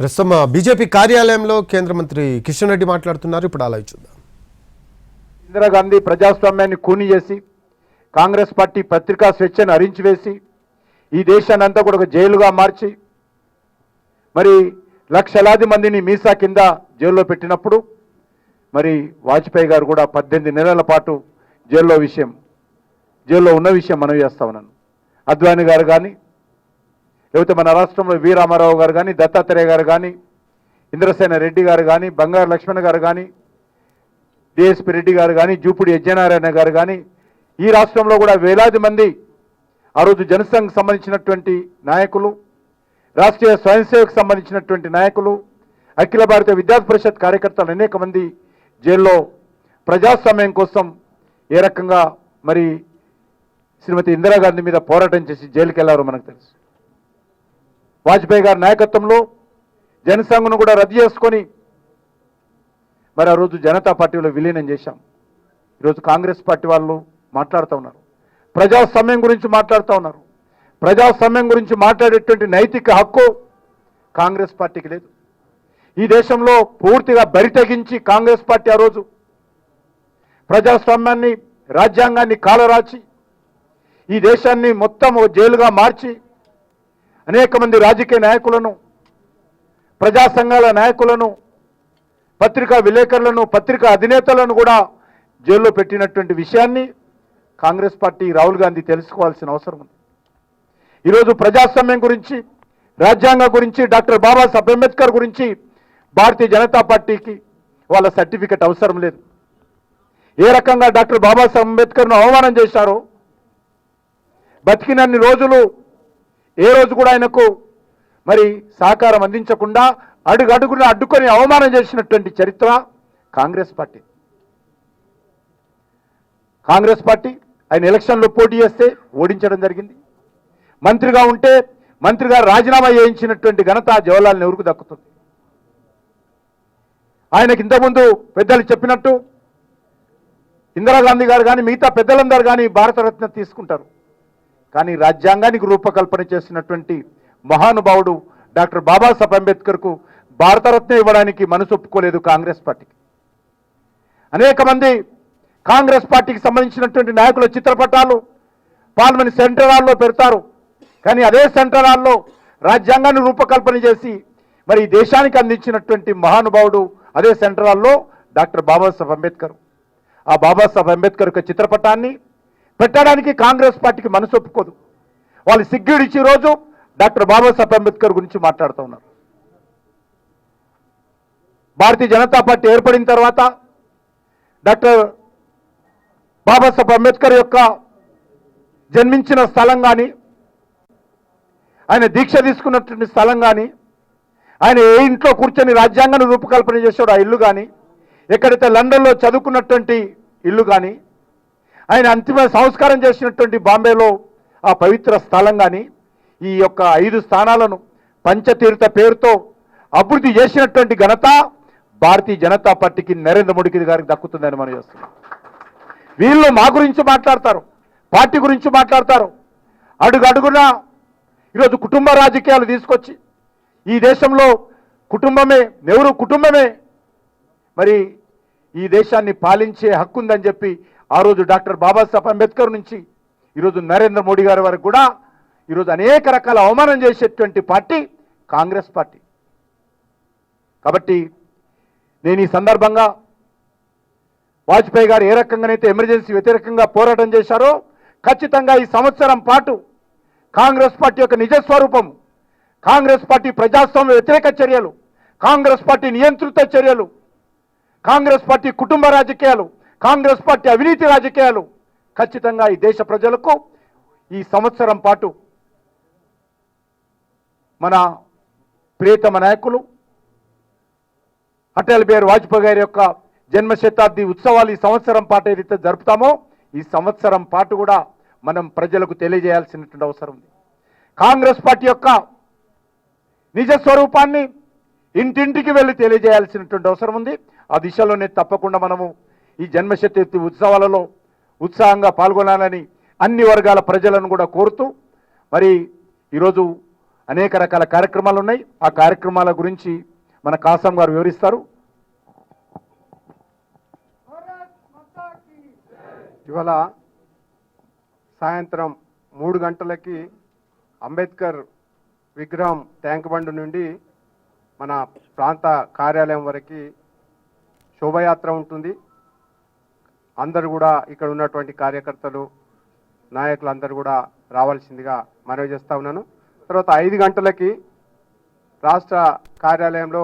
ప్రస్తుతం బీజేపీ కార్యాలయంలో కేంద్ర మంత్రి కిషన్ రెడ్డి మాట్లాడుతున్నారు. ఇప్పుడు అలా చూద్దాం. ఇందిరాగాంధీ ప్రజాస్వామ్యాన్ని కూని చేసి కాంగ్రెస్ పార్టీ పత్రికా స్వేచ్ఛను హరించివేసి ఈ దేశాన్ని అంతా కూడా ఒక జైలుగా మార్చి మరి లక్షలాది మందిని మీసా కింద జైల్లో పెట్టినప్పుడు మరి వాజ్పేయి గారు కూడా 18 నెలల పాటు జైల్లో ఉన్న విషయం మనవి చేస్తా ఉన్నాను. అద్వానీ గారు కానీ లేకపోతే మన రాష్ట్రంలో వి రామారావు గారు కానీ దత్తాత్రేయ గారు కానీ ఇంద్రసేన రెడ్డి గారు కానీ బంగారు లక్ష్మణ్ గారు కానీ డిఎస్పి రెడ్డి గారు కానీ జూపుడి యజ్ఞనారాయణ గారు కానీ ఈ రాష్ట్రంలో కూడా వేలాది మంది ఆ రోజు జనసంఘ్ సంబంధించినటువంటి నాయకులు, రాష్ట్రీయ స్వయం సేవకు సంబంధించినటువంటి నాయకులు, అఖిల భారత విద్యార్థి పరిషత్ కార్యకర్తలు అనేక మంది జైల్లో ప్రజాస్వామ్యం కోసం ఏ రకంగా మరి శ్రీమతి ఇందిరాగాంధీ మీద పోరాటం చేసి జైలుకి వెళ్లారో మనకు తెలుసు. వాజ్పేయి గారి నాయకత్వంలో జనసంఘ్ను కూడా రద్దు చేసుకొని మరి ఆ రోజు జనతా పార్టీలో విలీనం చేశాం. ఈరోజు కాంగ్రెస్ పార్టీ వాళ్ళు మాట్లాడుతూ ఉన్నారు, ప్రజాస్వామ్యం గురించి మాట్లాడుతూ ఉన్నారు. ప్రజాస్వామ్యం గురించి మాట్లాడేటువంటి నైతిక హక్కు కాంగ్రెస్ పార్టీకి లేదు. ఈ దేశంలో పూర్తిగా బరి తెగించి కాంగ్రెస్ పార్టీ ఆ రోజు ప్రజాస్వామ్యాన్ని, రాజ్యాంగాన్ని కాలరాచి ఈ దేశాన్ని మొత్తం జైలుగా మార్చి అనేక మంది రాజకీయ నాయకులను, ప్రజా సంఘాల నాయకులను, పత్రికా విలేకరులను, పత్రికా అధినేతలను కూడా జైల్లో పెట్టినటువంటి విషయాన్ని కాంగ్రెస్ పార్టీ, రాహుల్ గాంధీ తెలుసుకోవాల్సిన అవసరం ఉంది. ఈరోజు ప్రజాస్వామ్యం గురించి, రాజ్యాంగం గురించి, డాక్టర్ బాబాసాహెబ్ అంబేద్కర్ గురించి భారతీయ జనతా పార్టీకి వాళ్ళ సర్టిఫికెట్ అవసరం లేదు. ఏ రకంగా డాక్టర్ బాబాసాహెబ్ అంబేద్కర్ను అవమానం చేశారో, బతికినన్ని రోజులు ఏ రోజు కూడా ఆయనకు మరి సహకారం అందించకుండా అడుగడుగున అడ్డుకొని అవమానం చేసినటువంటి చరిత్ర కాంగ్రెస్ పార్టీ. కాంగ్రెస్ పార్టీ ఆయన ఎలక్షన్లో పోటీ చేస్తే ఓడించడం జరిగింది. మంత్రిగా ఉంటే మంత్రిగా రాజీనామా చేయించినటువంటి ఘనత జవహర్లాల్ నెహ్రూకు దక్కుతుంది. ఆయనకి ఇంతకుముందు పెద్దలు చెప్పినట్టు ఇందిరాగాంధీ గారు కానీ మిగతా పెద్దలందరూ కానీ భారతరత్న తీసుకుంటారు. కానీ రాజ్యాంగానికి రూపకల్పన చేసినటువంటి మహానుభావుడు డాక్టర్ బాబాసాహెబ్ అంబేద్కర్కు భారతరత్న ఇవ్వడానికి మనసు ఒప్పుకోలేదు కాంగ్రెస్ పార్టీకి. అనేక మంది కాంగ్రెస్ పార్టీకి సంబంధించినటువంటి నాయకుల చిత్రపటాలు పార్లమెంట్ సెంట్రల్ హాల్లో పెడతారు. కానీ అదే సెంట్రల్ హాల్లో రాజ్యాంగాన్ని రూపకల్పన చేసి మరి దేశానికి అందించినటువంటి మహానుభావుడు అదే సెంట్రల్ హాల్లో డాక్టర్ బాబాసాహెబ్ అంబేద్కర్. ఆ బాబాసాహెబ్ అంబేద్కర్ యొక్క చిత్రపటాన్ని పెట్టడానికి కాంగ్రెస్ పార్టీకి మనసు ఒప్పుకోదు. వాళ్ళు సిగ్గుడిచ్చి రోజు డాక్టర్ బాబాసాహెబ్ అంబేద్కర్ గురించి మాట్లాడుతూ ఉన్నారు. భారతీయ జనతా పార్టీ ఏర్పడిన తర్వాత డాక్టర్ బాబాసాహెబ్ అంబేద్కర్ యొక్క జన్మించిన స్థలం కానీ, ఆయన దీక్ష తీసుకున్నటువంటి స్థలం కానీ, ఆయన ఏ ఇంట్లో కూర్చొని రాజ్యాంగాన్ని రూపకల్పన చేశాడో ఆ ఇల్లు కానీ, ఎక్కడైతే లండన్లో చదువుకున్నటువంటి ఇల్లు కానీ, ఆయన అంతిమ సంస్కారం చేసినటువంటి బాంబేలో ఆ పవిత్ర స్థలం కానీ, ఈ యొక్క 5 స్థానాలను పంచతీర్థ పేరుతో అభివృద్ధి చేసినటువంటి ఘనత భారతీయ జనతా పార్టీకి, నరేంద్ర మోడీ గారికి దక్కుతుందని మనం చేస్తున్నాం. వీళ్ళు మా గురించి మాట్లాడతారు, పార్టీ గురించి మాట్లాడతారు. అడుగడుగున ఈరోజు కుటుంబ రాజకీయాలు తీసుకొచ్చి ఈ దేశంలో కుటుంబమే, నెహ్రూ కుటుంబమే మరి ఈ దేశాన్ని పాలించే హక్కు ఉందని చెప్పి ఆ రోజు డాక్టర్ బాబాసాహెబ్ అంబేద్కర్ నుంచి ఈరోజు నరేంద్ర మోడీ గారి వరకు కూడా ఈరోజు అనేక రకాల అవమానం చేసేటువంటి పార్టీ కాంగ్రెస్ పార్టీ. కాబట్టి నేను ఈ సందర్భంగా వాజ్పేయి గారు ఏ రకంగానైతే ఎమర్జెన్సీ వ్యతిరేకంగా పోరాటం చేశారో ఖచ్చితంగా ఈ సంవత్సరం పాటు కాంగ్రెస్ పార్టీ యొక్క నిజస్వరూపం, కాంగ్రెస్ పార్టీ ప్రజాస్వామ్య వ్యతిరేక చర్యలు, కాంగ్రెస్ పార్టీ నియంత్రిత చర్యలు, కాంగ్రెస్ పార్టీ కుటుంబ రాజకీయాలు, కాంగ్రెస్ పార్టీ అవినీతి రాజకీయాలు ఖచ్చితంగా ఈ దేశ ప్రజలకు ఈ సంవత్సరం పాటు మన ప్రియతమ నాయకులు అటల్ బిహారీ వాజ్పేయి గారి యొక్క జన్మ శతాబ్ది ఉత్సవాలు ఈ సంవత్సరం పాటు ఏదైతే జరుపుతామో ఈ సంవత్సరం పాటు కూడా మనం ప్రజలకు తెలియజేయాల్సినటువంటి అవసరం ఉంది. కాంగ్రెస్ పార్టీ యొక్క నిజ స్వరూపాన్ని ఇంటింటికి వెళ్ళి తెలియజేయాల్సినటువంటి అవసరం ఉంది. ఆ దిశలోనే తప్పకుండా మనము ఈ జన్మ శతాబ్ది ఉత్సవాలలో ఉత్సాహంగా పాల్గొనాలని అన్ని వర్గాల ప్రజలను కూడా కోరుతూ మరి ఈరోజు అనేక రకాల కార్యక్రమాలు ఉన్నాయి. ఆ కార్యక్రమాల గురించి మన కాసం గారు వివరిస్తారు. ఇవాళ సాయంత్రం 3 గంటలకి అంబేద్కర్ విగ్రహం ట్యాంక్ బండ్ నుండి మన ప్రాంత కార్యాలయం వరకు శోభయాత్ర ఉంటుంది. అందరూ కూడా ఇక్కడ ఉన్నటువంటి కార్యకర్తలు నాయకులు అందరూ కూడా రావాల్సిందిగా మనవి చేస్తా ఉన్నాను. తర్వాత 5 గంటలకి రాష్ట్ర కార్యాలయంలో